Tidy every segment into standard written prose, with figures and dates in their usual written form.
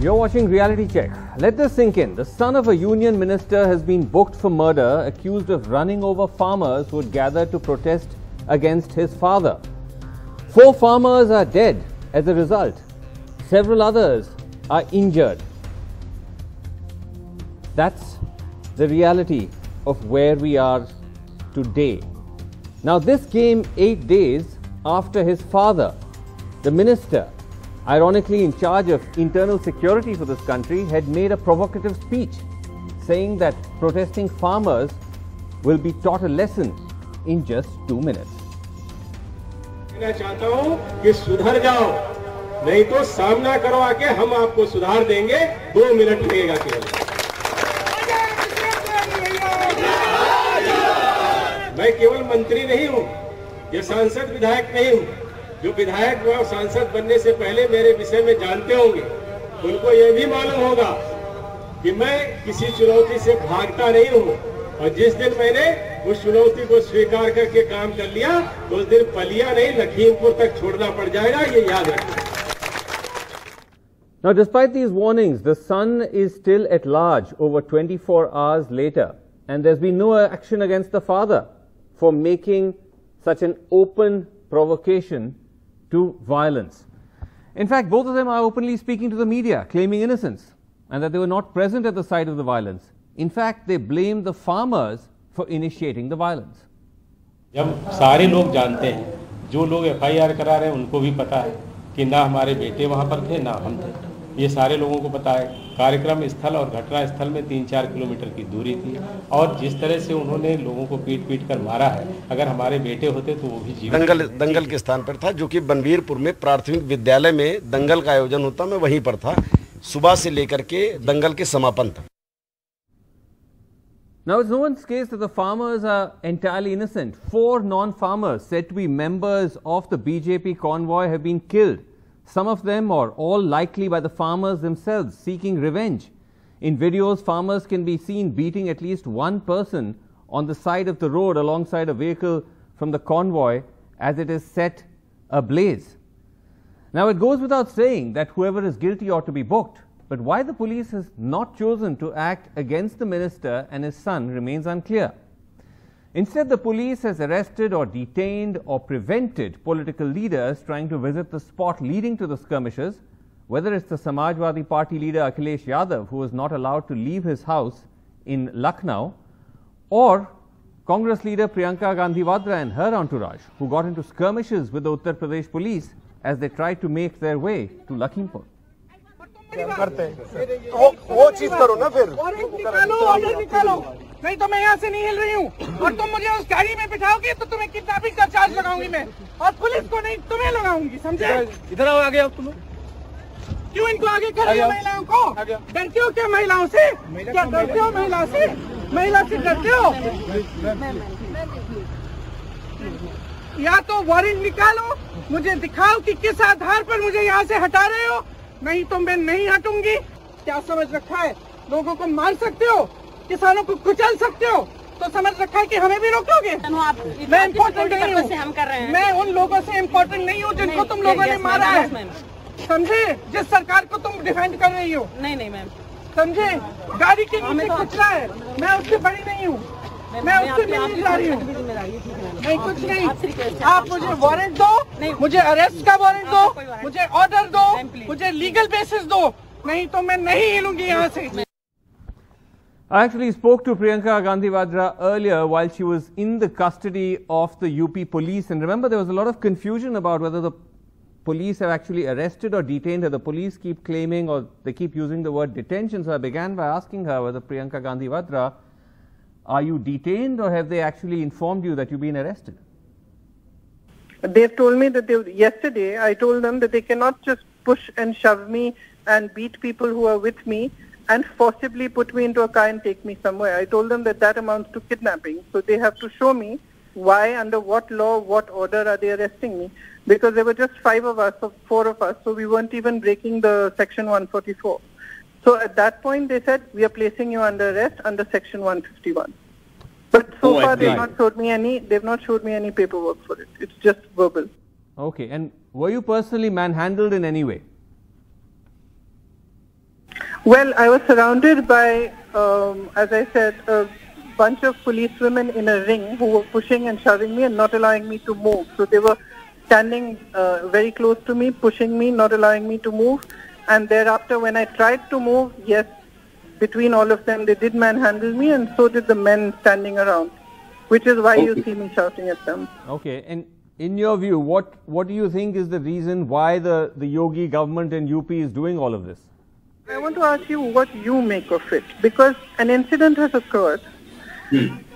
You're watching Reality Check. Let this sink in. The son of a union minister has been booked for murder, accused of running over farmers who had gathered to protest against his father. 4 farmers are dead as a result. Several others are injured. That's the reality of where we are today. Now, this came 8 days after his father, the minister, ironically in charge of internal security for this country, had made a provocative speech saying that protesting farmers will be taught a lesson in just 2 minutes. मैं चाहता हूं कि सुधर जाओ, नहीं तो सामना करो आके, हम आपको सुधार देंगे। 2 मिनट लगेगा केवल। मैं केवल मंत्री नहीं हूं, ये सांसद विधायक नहीं हूं। जो विधायक व सांसद बनने से पहले मेरे विषय में जानते होंगे, उनको यह भी मालूम होगा कि मैं किसी चुनौती से भागता नहीं हूं। और जिस दिन मैंने उस चुनौती को स्वीकार करके काम कर लिया, तो उस दिन पलिया नहीं, लखीमपुर तक छोड़ना पड़ जाएगा, ये याद रखना। Now, despite these warnings, the son is still at large over 24 hours later, and there's been no action against the father for making such an open provocation to violence. In fact, both of them are openly speaking to the media, claiming innocence and that they were not present at the site of the violence. In fact, they blame the farmers for initiating the violence. जब सारे लोग जानते हैं, जो लोग FIR करा रहे हैं उनको भी पता है कि ना हमारे बेटे वहां पर थे ना हम थे, ये सारे लोगों को पता है। कार्यक्रम स्थल और घटना स्थल में 3-4 किलोमीटर की दूरी थी, और जिस तरह से उन्होंने लोगों को पीट कर मारा है, अगर हमारे बेटे होते तो वो भी जीवन। दंगल के स्थान पर था, जो कि बनवीरपुर में प्राथमिक विद्यालय में दंगल का आयोजन होता, मैं वहीं पर था सुबह से लेकर के दंगल के समापन तक। Now, it's no one's case that the farmers are entirely innocent. 4 non-farmers said to be members of the BJP convoy have been killed. Some of them, or all, likely by the farmers themselves, seeking revenge. In videos, farmers can be seen beating at least one person on the side of the road alongside a vehicle from the convoy as it is set ablaze. Now, it goes without saying that whoever is guilty ought to be booked. But why the police has not chosen to act against the minister and his son remains unclear. Instead, the police has arrested or detained or prevented political leaders trying to visit the spot leading to the skirmishes, whether it's the Samajwadi Party leader Akhilesh Yadav, who was not allowed to leave his house in Lucknow, or Congress leader Priyanka Gandhi Vadra and her entourage, who got into skirmishes with the Uttar Pradesh police as they tried to make their way to Lakhimpur. वो चीज करो ना फिर। निकालो, नहीं तो मैं यहाँ से नहीं हिल रही हूँ। और तुम मुझे उस गाड़ी में बिठाओगे तो तुम्हें किडनैपिंग का चार्ज लगाऊंगी मैं, और पुलिस को नहीं तुम्हें लगाऊंगी, समझे? इधर आओ, आगे आओ तुम। क्यों इनको आगे कर रही हो महिलाओं को? डरते हो क्या महिलाओं से? क्या डरते हो महिला से? महिला से डरते हो? या तो वारंट निकालो, मुझे दिखाओ कि किस आधार पर मुझे यहाँ से हटा रहे हो, नहीं तो मैं नहीं हटूंगी। क्या समझ रखा है? लोगों को मार सकते हो, किसानों को कुचल सकते हो, तो समझ रखा है कि हमें भी रोकोगे? मैं इम्पोर्टेंट नहीं हूँ, मैं उन लोगों से इम्पोर्टेंट नहीं हूँ जिनको तुम लोगों ने मारा है, समझे? जिस सरकार को तुम डिफेंड कर रही हो। नहीं मैम, समझे? गाड़ी के नीचे कुचला है, मैं उससे बड़ी नहीं हूँ, मैं उससे मिलने जा रही हूँ। नहीं, कुछ नहीं। आप मुझे वारंट दो, मुझे अरेस्ट का वारंट दो, मुझे ऑर्डर दो, मुझे लीगल बेसिस दो, नहीं तो मैं नहीं हिलूंगी यहाँ से। I actually spoke to Priyanka Gandhi Vadra earlier while she was in the custody of the UP police, and remember there was a lot of confusion about whether the police have actually arrested or detained her. The police keep claiming, or they keep using the word detention, so I began by asking her whether Priyanka Gandhi Vadra, are you detained or have they actually informed you that you've been arrested? They've told me that yesterday I told them that they cannot just push and shove me and beat people who are with me and forcibly put me into a car and take me somewhere. I told them that that amounts to kidnapping. So they have to show me why, under what law, what order are they arresting me. Because there were just 5 of us, or 4 of us, so we weren't even breaking the Section 144. So at that point they said, we are placing you under arrest under Section 151. But so far they've not showed me any paperwork for it. It's just verbal. Okay, and were you personally manhandled in any way? Well, I was surrounded by, as I said, a bunch of police women in a ring who were pushing and shoving me and not allowing me to move. So they were standing very close to me, pushing me, not allowing me to move. And thereafter, when I tried to move, yes, between all of them, they did manhandle me, and so did the men standing around, which is why you see me shouting at them. Okay, and in your view, what do you think is the reason why the Yogi government in UP is doing all of this? I want to ask you what you make of it, because an incident has occurred.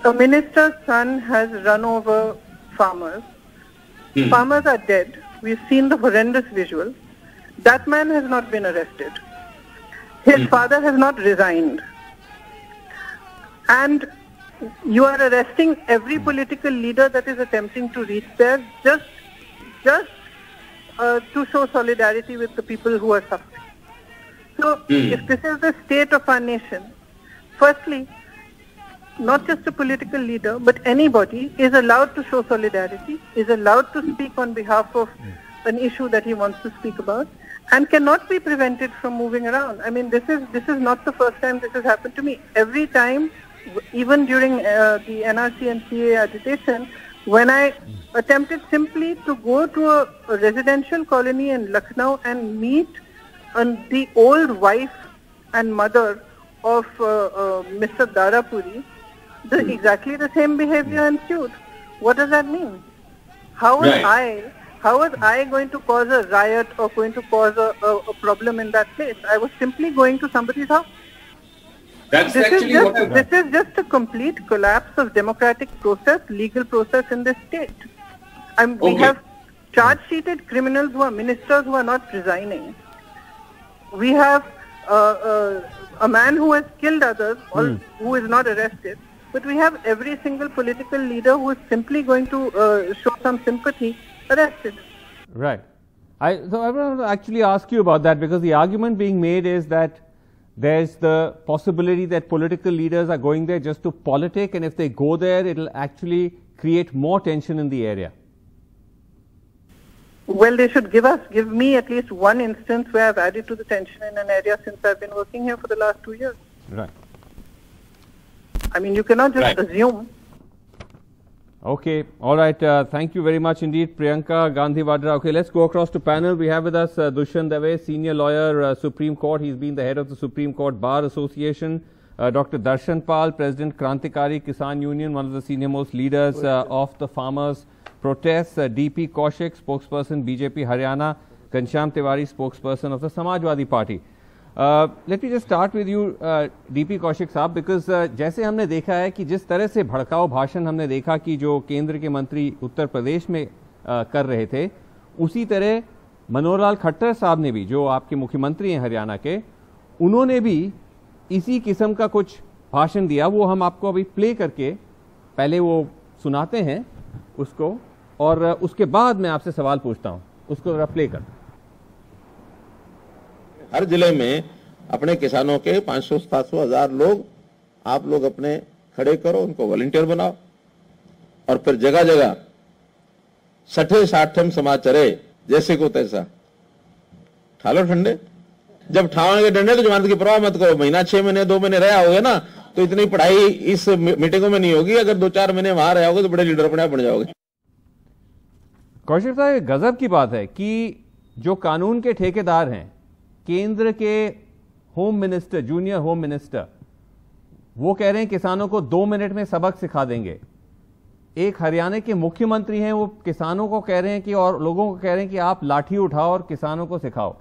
A minister's son has run over farmers. Farmers are dead. We've seen the horrendous visual. That man has not been arrested. His father has not resigned. And you are arresting every political leader that is attempting to reach there just to show solidarity with the people who are suffering. So if this is the state of our nation, firstly, not just a political leader, but anybody is allowed to show solidarity, is allowed to speak on behalf of an issue that he wants to speak about, and cannot be prevented from moving around. I mean, this is not the first time this has happened to me. Every time, even during the NRC and CA agitation, when I attempted simply to go to a residential colony in Lucknow and meet the old wife and mother of Mr. Darapuri, exactly the same behavior ensued. What does that mean? How was I going to cause a riot or going to cause a problem in that place? I was simply going to somebody's house. This is just a complete collapse of democratic process, legal process in this state. We have charge-sheeted criminals who are ministers who are not resigning. We have a man who has killed others who is not arrested. But we have every single political leader who is simply going to show some sympathy arrested. Right. So I want to actually ask you about that, because the argument being made is that there's the possibility that political leaders are going there just to politic, and if they go there, it'll actually create more tension in the area. Well, they should give me at least one instance where I've added to the tension in an area since I've been working here for the last 2 years. Right. I mean, you cannot just assume. Okay. All right. Thank you very much indeed, Priyanka Gandhi Vadra. Okay, let's go across to panel. We have with us Dushyant Dave, senior lawyer, Supreme Court. He's been the head of the Supreme Court Bar Association. Dr. Darshan Pal, President Krantikari Kisan Union, one of the senior most leaders of the farmers' protests. DP Kaushik, spokesperson BJP Haryana. Ghanshyam Tiwari, spokesperson of the Samajwadi Party. Let me just start with you, DP Kaushik साहब, because जैसे हमने देखा है कि जिस तरह से भड़काऊ भाषण हमने देखा कि जो केंद्र के मंत्री उत्तर प्रदेश में कर रहे थे, उसी तरह मनोहर लाल खट्टर साहब ने भी, जो आपके मुख्यमंत्री हैं हरियाणा के, उन्होंने भी इसी किस्म का कुछ भाषण दिया. वो हम आपको अभी प्ले करके पहले वो सुनाते हैं उसको, और उसके बाद मैं आपसे सवाल पूछता हूँ. उसको जरा प्ले कर. हर जिले में अपने किसानों के 500-700 हज़ार लोग आप लोग अपने खड़े करो, उनको वॉलंटियर बनाओ, और फिर जगह जगह सठे साठम समाचारे जैसे को तैसा ठालो ठंडे. जब ठाओगे डंडे तो जमानत की परवाह मत करो. महीना 6 महीने 2 महीने रहे होगे ना, तो इतनी पढ़ाई इस मीटिंगों में नहीं होगी. अगर 2-4 महीने वहां रहे होगे तो बड़े लीडर अपने आप बन जाओगे. कौशिक साहब, गजब की बात है कि जो कानून के ठेकेदार हैं, केंद्र के home minister, junior home minister, वो कह रहे हैं किसानों को 2 मिनट में सबक सिखा देंगे. एक हरियाणा के मुख्यमंत्री हैं, वो किसानों को कह रहे हैं कि, और लोगों को कह रहे हैं कि आप लाठी उठाओ और किसानों को सिखाओ.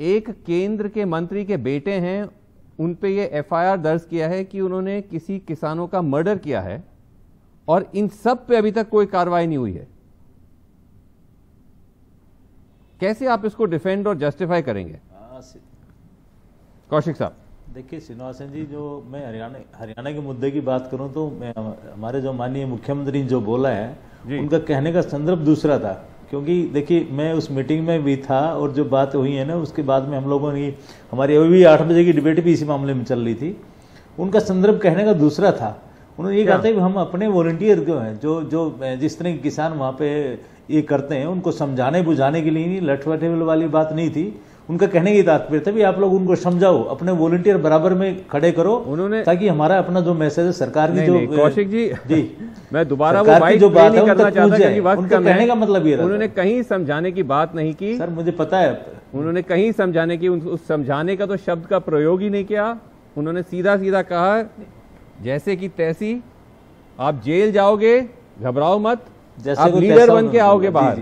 एक केंद्र के मंत्री के बेटे हैं, उन पे ये एफआईआर दर्ज किया है कि उन्होंने किसी किसानों का मर्डर किया है, और इन सब पे अभी तक कोई कार्रवाई नहीं हुई है. कैसे आप इसको डिफेंड और जस्टिफाई करेंगे? कौशिक साहब, देखिए श्रीनिवासन जी, जो मैं हरियाणा के मुद्दे की बात करूं तो मैं हमारे जो माननीय मुख्यमंत्री जो बोला है, उनका कहने का संदर्भ दूसरा था. क्योंकि देखिए, मैं उस मीटिंग में भी था, और जो बात हुई है ना, उसके बाद में हम लोगों ने, हमारी अभी भी 8 बजे की डिबेट भी इसी मामले में चल रही थी. उनका संदर्भ कहने का दूसरा था. उन्होंने ये कहा था कि हम अपने वॉलंटियर जो हैं, जो जिस तरह के किसान वहाँ पे ये करते हैं, उनको समझाने बुझाने के लिए नहीं, लठवठे वाली बात नहीं थी. उनका कहने की तात्पर्य था भी आप लोग उनको समझाओ, अपने वॉलंटियर बराबर में खड़े करो, उन्होंने ताकि हमारा अपना जो मैसेज है सरकार की जो कौशिक जी मैं दोबारा वो सरकार की बाइट जो बात नहीं है करना उनको चाहता पूछ जाए, क्योंकि वक्त उनका कम है। कहने का मतलब ये रहा उन्होंने कहीं समझाने की बात नहीं की सर, मुझे पता है। उन्होंने कहीं समझाने की, उस समझाने का तो शब्द का प्रयोग ही नहीं किया। उन्होंने सीधा सीधा कहा जैसे कि तैसी, आप जेल जाओगे, घबराओ मत, आप लीडर बन के आओगे बाहर।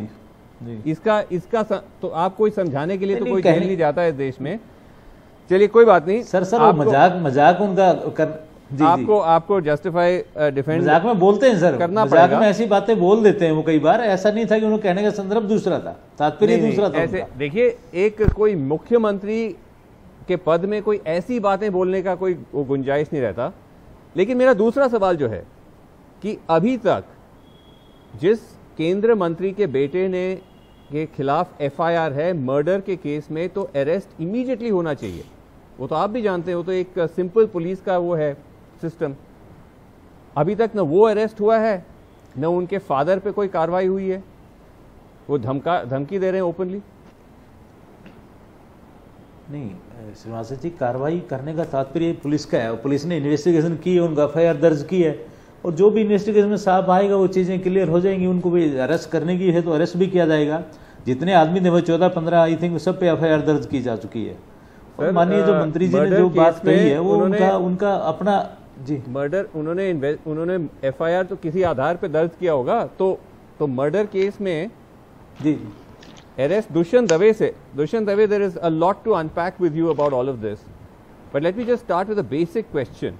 इसका तो आप कोई समझाने के लिए तो कोई जेल नहीं जाता है देश में। चलिए कोई बात नहीं सर, मजाक उनका आपको जस्टिफाई डिफेंड मजाक में बोलते हैं सर, करना मजाक पड़ेगा। में ऐसी बातें बोल देते हैं वो कई बार। ऐसा नहीं था कि उन्होंने कहने का संदर्भ दूसरा था, तात्पर्य दूसरा था। ऐसे देखिए, एक कोई मुख्यमंत्री के पद में कोई ऐसी बातें बोलने का कोई गुंजाइश नहीं रहता। लेकिन मेरा दूसरा सवाल जो है कि अभी तक जिस केंद्र मंत्री के बेटे ने के खिलाफ एफआईआर है मर्डर के केस में, तो अरेस्ट इमीडिएटली होना चाहिए। वो तो आप भी जानते हैं, वो तो एक सिंपल पुलिस का वो है सिस्टम। अभी तक न वो अरेस्ट हुआ है, न उनके फादर पे कोई कार्रवाई हुई है। वो धमकी दे रहे हैं ओपनली। नहीं श्रीवास्तव जी, कार्रवाई करने का तात्पर्य पुलिस का है। पुलिस ने इन्वेस्टिगेशन की है, उनका एफआईआर दर्ज की है, और जो भी इन्वेस्टिगेशन में साफ आएगा वो चीज़ें क्लियर हो जाएंगी। उनको भी अरेस्ट करने की है तो अरेस्ट भी किया जाएगा। जितने आदमी थे वो 14-15 आई थिंक सब पे एफआईआर दर्ज की जा चुकी है। और माननीय जो मंत्री जी ने जो बात कही है वो उनका अपना जी मर्डर उन्होंने एफआईआर तो किसी आधार पे दर्ज किया होगा। तो मर्डर केस में जी arrest Dushyant Dave se. Dushyant Dave, there is a lot to unpack with you about all of this. But let me just start with a basic question,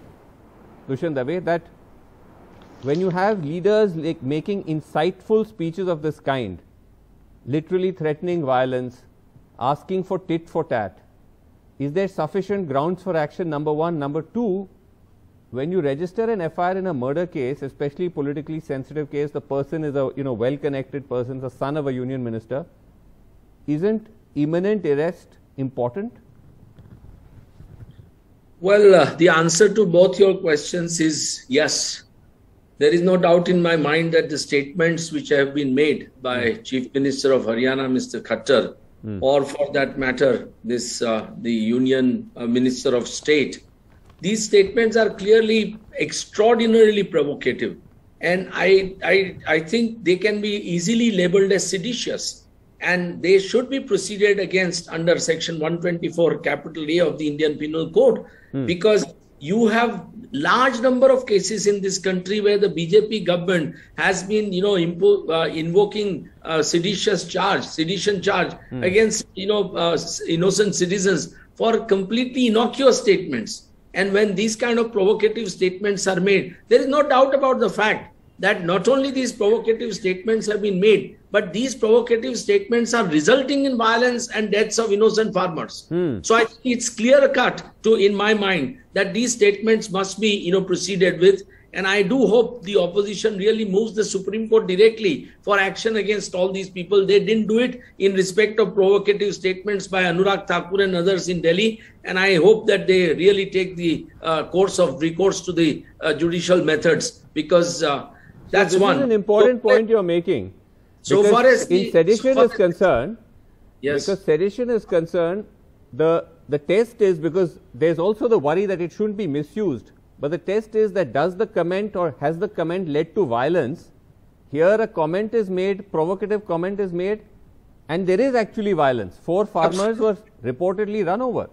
Dushyant Dave, that when you have leaders like making insightful speeches of this kind, literally threatening violence, asking for tit for tat, is there sufficient grounds for action, number one? Number two, when you register an FIR in a murder case, especially politically sensitive case, the person is a well-connected person, the son of a union minister, isn't imminent arrest important? Well, the answer to both your questions is yes. There is no doubt in my mind that the statements which have been made by Chief Minister of Haryana, Mr. Khattar, or for that matter, this the Union Minister of State, these statements are clearly extraordinarily provocative, and I think they can be easily labeled as seditious. And they should be proceeded against under Section 124 capital A of the Indian Penal Code, because you have large number of cases in this country where the BJP government has been, invoking sedition charge against, innocent citizens for completely innocuous statements. And when these kind of provocative statements are made, there is no doubt about the fact that not only these provocative statements have been made, but these provocative statements are resulting in violence and deaths of innocent farmers. So I think it's clear cut in my mind that these statements must be, proceeded with. And I do hope the opposition really moves the Supreme Court directly for action against all these people. They didn't do it in respect of provocative statements by Anurag Thakur and others in Delhi. And I hope that they really take the course of recourse to the judicial methods, because that's this one. This is an important point you're making. So far as sedition is concerned, yes, because sedition is concerned, the test is, because there's also the worry that it shouldn't be misused. But the test is that does the comment or has the comment led to violence? Here a comment is made, provocative comment is made, and there is actually violence. 4 farmers were reportedly run over.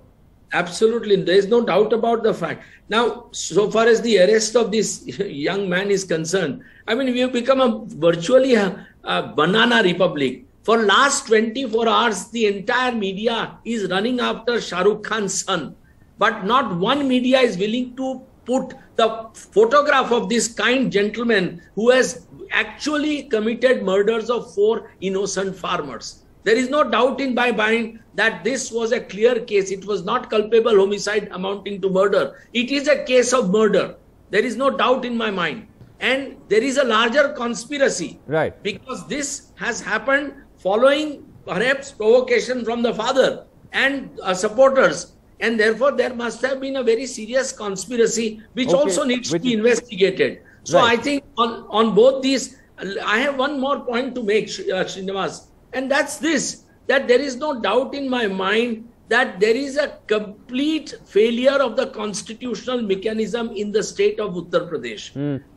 Absolutely. There is no doubt about the fact. Now, so far as the arrest of this young man is concerned, I mean, we have become a virtually a banana republic. For last 24 hours, the entire media is running after Shah Rukh Khan's son. But not one media is willing to put the photograph of this kind gentleman who has actually committed murders of 4 innocent farmers. There is no doubt in my mind that this was a clear case. It was not culpable homicide amounting to murder. It is a case of murder. There is no doubt in my mind. And there is a larger conspiracy. Right. Because this has happened following perhaps provocation from the father and supporters. And therefore, there must have been a very serious conspiracy which also needs to be investigated. So I think on both these, I have one more point to make, Srinivas. And that's this, that there is no doubt in my mind that there is a complete failure of the constitutional mechanism in the state of Uttar Pradesh.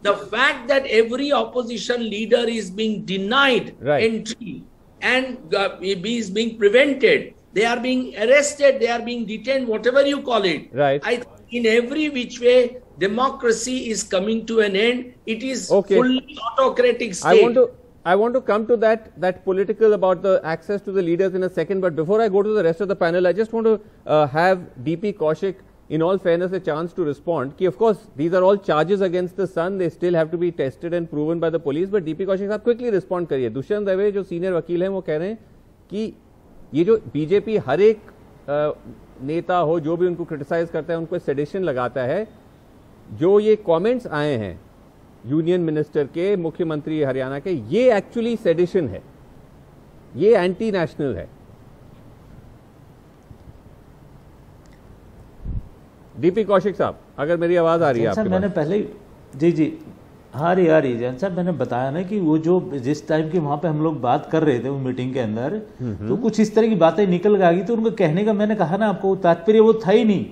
The fact that every opposition leader is being denied entry and is being prevented, they are being arrested, they are being detained, whatever you call it. In every which way, democracy is coming to an end. It is fully autocratic state. I want to come to that political about the access to the leaders in a second, but before I go to the rest of the panel, I just want to have DP Kaushik, in all fairness, a chance to respond. Ki of course, these are all charges against the son, they still have to be tested and proven by the police, but DP Kaushik साहब quickly respond करिए. दुष्यंत दवे जो senior वकील हैं वो कह रहे हैं कि ये जो बीजेपी हर एक नेता हो जो भी उनको क्रिटिसाइज करता है उनको सेडिशन लगाता है, जो ये कमेंट्स आए हैं यूनियन मिनिस्टर के, मुख्यमंत्री हरियाणा के, ये एक्चुअली सेडिशन है, ये एंटी नेशनल है. डीपी कौशिक साहब, अगर मेरी आवाज आ रही है आपके मैंने पहले जी आ रही जैन साहब, मैंने बताया ना कि वो जो जिस टाइम की वहां पे हम लोग बात कर रहे थे उस मीटिंग के अंदर, तो कुछ इस तरह की बातें निकल आ गई. तो उनको कहने का, मैंने कहा ना आपको, तात्पर्य वो था ही नहीं,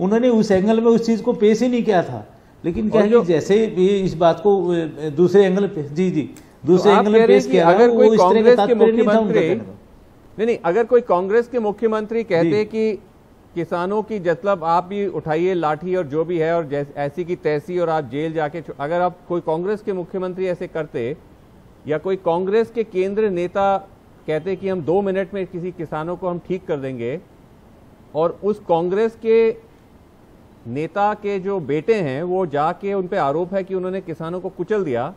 उन्होंने उस एंगल में उस चीज को पेश ही नहीं किया था. लेकिन क्या कि जैसे इस बात को दूसरे एंगल पे दूसरे एंगल में पेश किया, अगर कोई कांग्रेस के मुख्यमंत्री नहीं, अगर कोई कांग्रेस के मुख्यमंत्री कहते कि किसानों की मतलब आप भी उठाइए लाठी और जो भी है और ऐसी की तैसी और आप जेल जाके, अगर आप कोई कांग्रेस के मुख्यमंत्री ऐसे करते या कोई कांग्रेस के केंद्र नेता कहते कि हम 2 मिनट में किसी किसानों को हम ठीक कर देंगे, और उस कांग्रेस के नेता के जो बेटे हैं वो जाके उन पे आरोप है कि उन्होंने किसानों को कुचल दिया,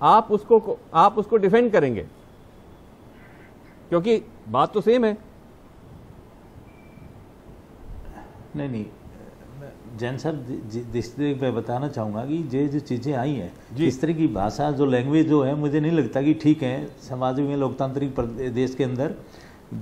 आप उसको डिफेंड करेंगे? क्योंकि बात तो सेम है. नहीं जैन साहब, जिस तरह मैं बताना चाहूँगा कि ये जो चीज़ें आई हैं, इस तरह की भाषा जो लैंग्वेज जो है, मुझे नहीं लगता कि ठीक है समाज में, लोकतांत्रिक देश के अंदर.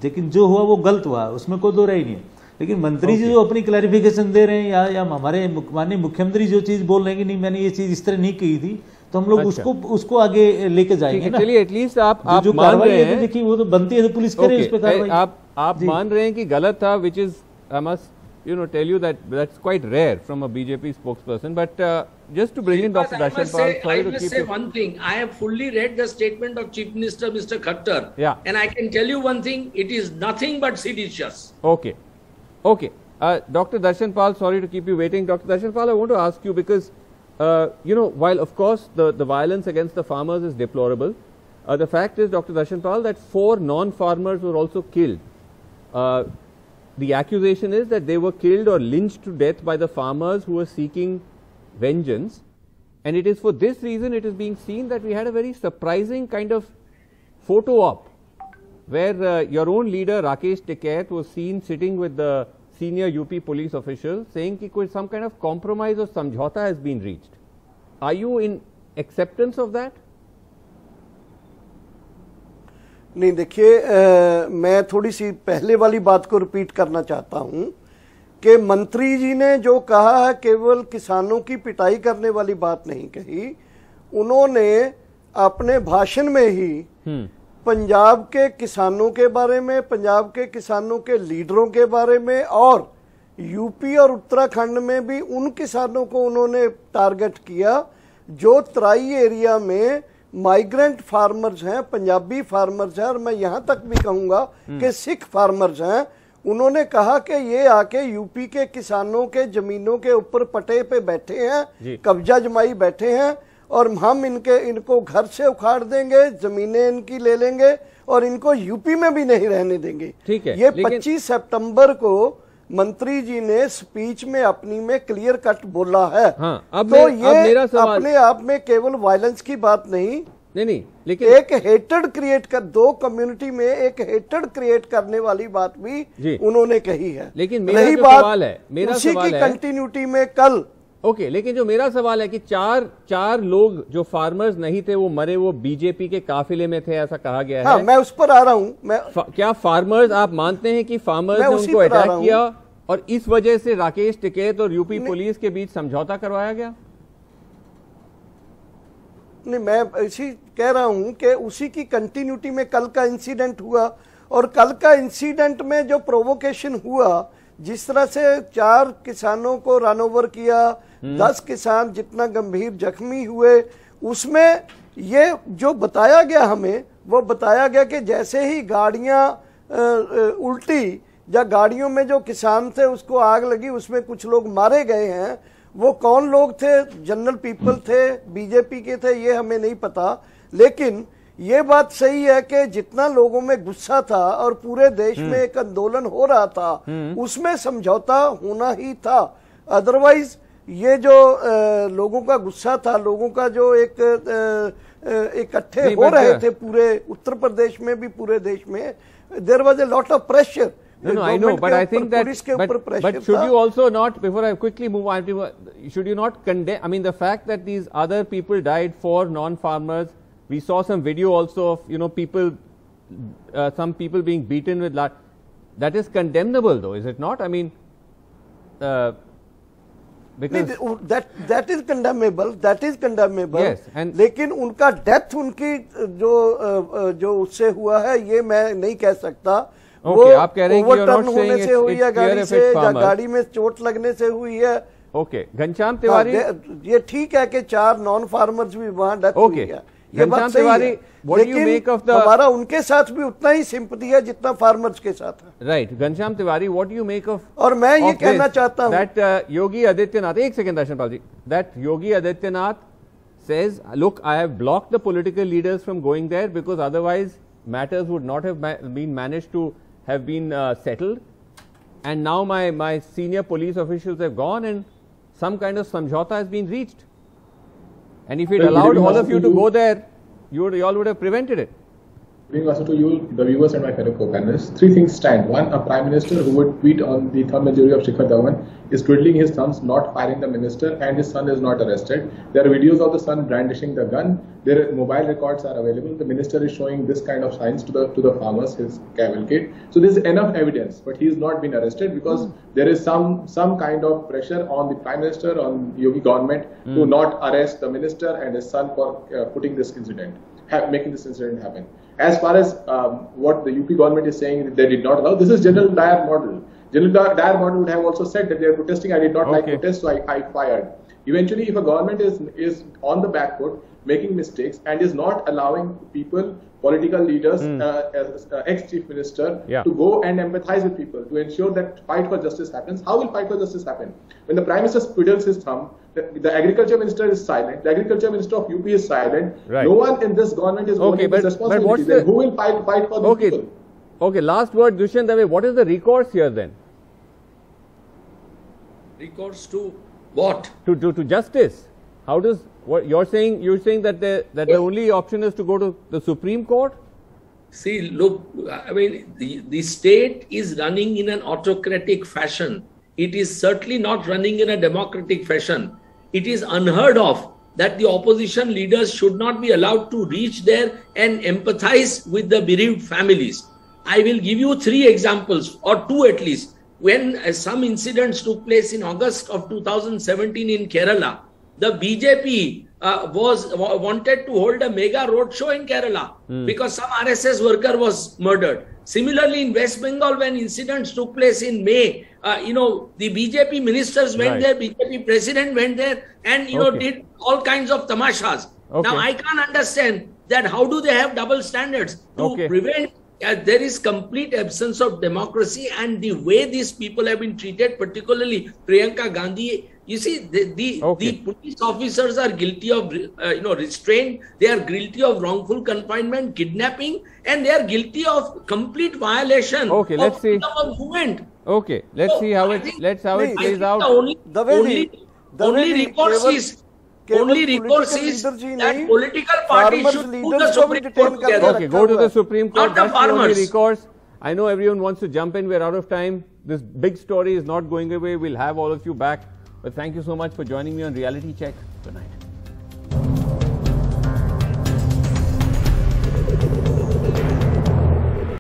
लेकिन जो हुआ वो गलत हुआ, उसमें कोई दो राय नहीं है. लेकिन मंत्री जी जो अपनी क्लैरिफिकेशन दे रहे हैं या हमारे माननीय मुख्यमंत्री जो चीज़ बोल रहे हैं कि नहीं मैंने ये चीज़ इस तरह नहीं की थी, तो हम लोग उसको आगे लेके जाएंगे ना. चलिए एटलीस्ट आप जो कार्रवाई है देखिए वो तो बनती है, तो पुलिस करे उस पे कार्रवाई. आप मान रहे हैं कि गलत था, which is I must tell you that's quite rare from a BJP spokesperson. But just to bring in Dr. Darshan Pal, I must say one thing. I have fully read the statement of Chief Minister Mr. Khattar. Yeah. And I can tell you one thing, it is nothing but seditious. Okay. Dr. Darshan Pal, sorry to keep you waiting. Dr. Darshan Pal, I want to ask you because, while of course the violence against the farmers is deplorable, the fact is, Dr. Darshan Pal, that 4 non-farmers were also killed. The accusation is that they were killed or lynched to death by the farmers who were seeking vengeance. And it is for this reason it is being seen that we had a very surprising kind of photo op where your own leader Rakesh Tikait was seen sitting with the senior UP police official saying that some kind of compromise or samjhauta has been reached. Are you in acceptance of that? नहीं, देखिए मैं थोड़ी सी पहले वाली बात को repeat करना चाहता हूं कि मंत्री जी ने जो कहा है केवल किसानों की पिटाई करने वाली बात नहीं कही. उन्होंने अपने भाषण में ही पंजाब के किसानों के बारे में, पंजाब के किसानों के लीडरों के बारे में और यूपी और उत्तराखंड में भी उन किसानों को उन्होंने टारगेट किया जो तराई एरिया में माइग्रेंट फार्मर्स हैं, पंजाबी फार्मर्स हैं, और मैं यहां तक भी कहूंगा कि सिख फार्मर्स हैं. उन्होंने कहा कि ये आके यूपी के किसानों के जमीनों के ऊपर पटे पे बैठे हैं, कब्जा जमाई बैठे हैं, और हम इनको घर से उखाड़ देंगे, जमीनें इनकी ले लेंगे और इनको यूपी में भी नहीं रहने देंगे. ठीक है, ये 25 सितंबर को मंत्री जी ने स्पीच में अपनी में क्लियर कट बोला है. तो ये अपने आप में केवल वायलेंस की बात नहीं, लेकिन एक हेटेड क्रिएट कर, 2 कम्युनिटी में एक हेटेड क्रिएट करने वाली बात भी उन्होंने कही है. लेकिन मेरा सवाल है, उसी की कंटिन्यूटी में कल लेकिन जो मेरा सवाल है कि चार लोग जो फार्मर्स नहीं थे वो मरे, वो बीजेपी के काफिले में थे ऐसा कहा गया है. मैं उस पर आ रहा हूं. क्या फार्मर्स, आप मानते हैं कि फार्मर्स ने उनको अटैक किया और इस वजह से राकेश टिकैत और यूपी पुलिस के बीच समझौता करवाया गया? नहीं, मैं इसी कह रहा हूं कि उसी की कंटिन्यूटी में कल का इंसिडेंट हुआ और कल का इंसिडेंट में जो प्रोवोकेशन हुआ, जिस तरह से 4 किसानों को रन ओवर किया, 10 किसान जितना गंभीर जख्मी हुए, उसमें ये जो बताया गया हमें, वो बताया गया कि जैसे ही गाड़ियां उल्टी या गाड़ियों में जो किसान थे उसको आग लगी, उसमें कुछ लोग मारे गए हैं। वो कौन लोग थे, जनरल पीपल थे, बीजेपी के थे, ये हमें नहीं पता। लेकिन ये बात सही है कि जितना लोगों में गुस्सा था और पूरे देश में एक आंदोलन हो रहा था, उसमें समझौता होना ही था। अदरवाइज ये जो लोगों का गुस्सा था, लोगों का जो इकट्ठे हो रहे थे पूरे उत्तर प्रदेश में भी, पूरे देश में, there was a lot of pressure. No, I know, but I think that, but should you also not, before I quickly move on, should you not condemn, I mean, the fact that these other people died for non-farmers, we saw some video also of, you know, people, some people being beaten with that is condemnable though, is it not? I mean, because that is condemnable, yes, and लेकिन उनका death उनकी जो उससे हुआ है ये मैं नहीं कह सकता. Okay, आप कह रहे हैं कि you're not saying होने से हुई है, गाड़ी से या गाड़ी में चोट लगने से हुई है. ओके, घनश्याम तिवारी, ये ठीक है कि 4 नॉन फार्मर्स भी वहां डेथ हुई है, ये बात सही है, लेकिन हमारा उनके साथ भी उतना ही सिंपैथी है जितना फार्मर्स के साथ है. Right, Ghanshyam Tiwari, what do you make of, और मैं ये कहना चाहता हूं दैट योगी आदित्यनाथ, एक second Darshanpal ji, that Yogi Adityanath says, look, I have blocked the political leaders from going there because otherwise matters would not have been managed to have been settled, and now my senior police officials have gone and some kind of samjhauta has been reached, and if it allowed all of you to go there, you all would have prevented it. Bring also to you, the viewers and my fellow co-panelists, 3 things stand. 1, a prime minister who would tweet on the thumb majority of Shikhar Dhawan is twiddling his thumbs, not firing the minister, and his son is not arrested. There are videos of the son brandishing the gun. Their mobile records are available. The minister is showing this kind of signs to the farmers, his cavalcade. So there is enough evidence, but he has not been arrested because there is some kind of pressure on the prime minister, on Yogi government to not arrest the minister and his son for putting this incident, making this incident happen. As far as what the UP government is saying, they did not allow, this is General Dyer model. General Dyer model would have also said that they are protesting, I did not like protest, so I fired. Eventually, if a government is on the back foot, making mistakes, and is not allowing people, political leaders, ex-chief minister, to go and empathize with people, to ensure that fight for justice happens, how will fight for justice happen? When the prime minister twiddles his thumb, the agriculture minister is silent, the agriculture minister of UP is silent, no one in this government is owning this responsibility, then who will fight for the people? Okay, last word, Dushyant Dave, what is the recourse here then? Recourse to what? To justice. How does, what you're saying that the only option is to go to the Supreme Court? See, look, I mean, the state is running in an autocratic fashion. It is certainly not running in a democratic fashion. It is unheard of that the opposition leaders should not be allowed to reach there and empathize with the bereaved families. I will give you 3 examples, or 2 at least. When some incidents took place in August of 2017 in Kerala, the BJP wanted to hold a mega roadshow in Kerala because some RSS worker was murdered. Similarly, in West Bengal, when incidents took place in May, the BJP ministers went there, BJP president went there, and did all kinds of tamashas. Now, I can't understand that how do they have double standards to prevent. There is complete absence of democracy, and the way these people have been treated, particularly Priyanka Gandhi. You see, the police officers are guilty of restraint. They are guilty of wrongful confinement, kidnapping, and they are guilty of complete violation of freedom of movement. Okay, let's see how it plays out. Only recourse is that political parties should put the Supreme Court together. Okay, go to the Supreme Court. Not the farmers. Only recourse. I know everyone wants to jump in. We're out of time. This big story is not going away. We'll have all of you back. But thank you so much for joining me on Reality Check. Good night.